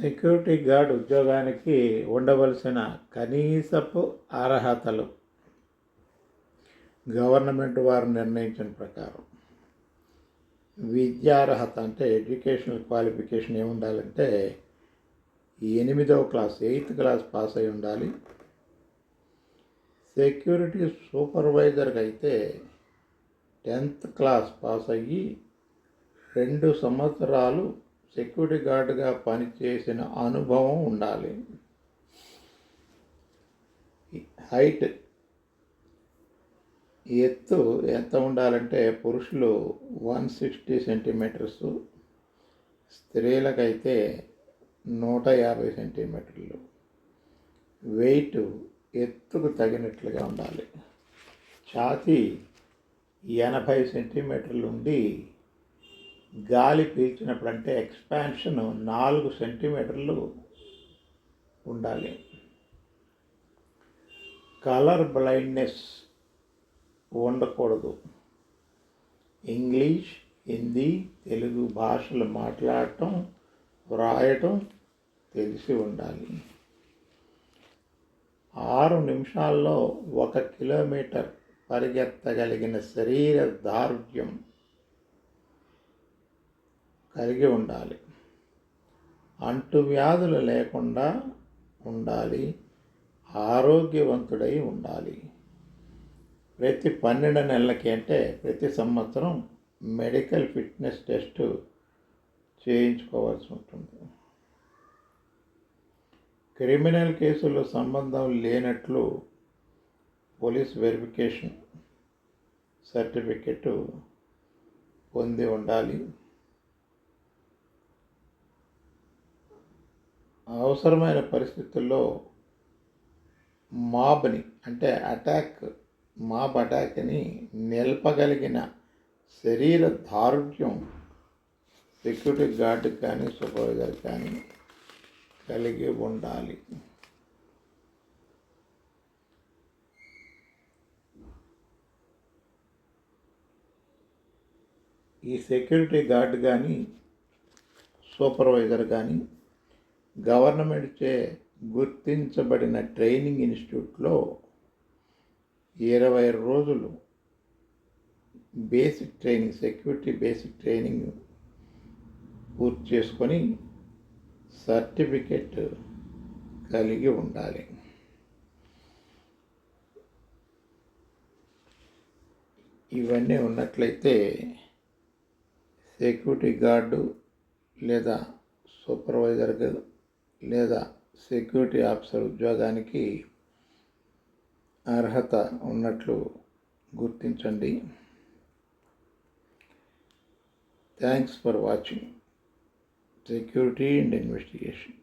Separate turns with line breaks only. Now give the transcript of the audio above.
Security guard ఉద్యోగానికి ఉండవలసిన కనీసపు అర్హతలు గవర్నమెంట్ వారు నిర్ణయించిన ప్రకారం విద్యార్హత అంటే ఎడ్యుకేషనల్ క్వాలిఫికేషన్ ఏముండాలంటే 8వ క్లాస్ 8th క్లాస్ పాస్ అయి ఉండాలి. సెక్యూరిటీ సూపర్వైజర్కి అయితే 10th క్లాస్ పాస్ అయ్యి 2 సంవత్సరాలు సెక్యూరిటీ గార్డుగా పనిచేసిన అనుభవం ఉండాలి. హైట్ ఎత్తు ఎంత ఉండాలంటే పురుషులు 160 సెంటీమీటర్స్, స్త్రీలకైతే 150 సెంటీమీటర్లు. వెయిట్ ఎత్తుకు తగినట్లుగా ఉండాలి. ఛాతీ 80 సెంటీమీటర్లు ఉండి గాలి పీల్చినప్పుడు అంటే ఎక్స్పాన్షన్ 4 సెంటీమీటర్లు ఉండాలి. కలర్ బ్లైండ్నెస్ ఉండకూడదు. ఇంగ్లీష్, హిందీ, తెలుగు భాషలు మాట్లాడటం, వ్రాయటం తెలిసి ఉండాలి. 6 నిమిషాల్లో 1 కిలోమీటర్ పరిగెత్తగలిగిన శరీర దారుఢ్యం కలిగి ఉండాలి. అంటువ్యాధులు లేకుండా ఉండాలి. ఆరోగ్యవంతుడై ఉండాలి. ప్రతి 12 నెలలకి అంటే ప్రతి సంవత్సరం మెడికల్ ఫిట్నెస్ టెస్ట్ చేయించుకోవాల్సి ఉంటుంది. క్రిమినల్ కేసుల్లో సంబంధం లేనట్లు పోలీస్ వెరిఫికేషన్ సర్టిఫికెట్ పొంది ఉండాలి. అవసరమైన పరిస్థితుల్లో మాబ్ అటాక్ని నిలపగలిగిన శరీర దారుఢ్యం సెక్యూరిటీ గార్డు కానీ సూపర్వైజర్ కానీ కలిగి ఉండాలి. ఈ సెక్యూరిటీ గార్డు కానీ సూపర్వైజర్ కానీ గవర్నమెంట్చే గుర్తించబడిన ట్రైనింగ్ ఇన్స్టిట్యూట్లో 20 రోజులు సెక్యూరిటీ బేసిక్ ట్రైనింగ్ పూర్తి చేసుకొని సర్టిఫికెట్ కలిగి ఉండాలి. ఇవన్నీ ఉన్నట్లయితే సెక్యూరిటీ గార్డు లేదా సూపర్వైజర్ లేదా సెక్యూరిటీ ఆఫీసర్ ఉద్యోగానికి అర్హత ఉన్నట్లు గుర్తించండి. Thanks for watching security and investigation.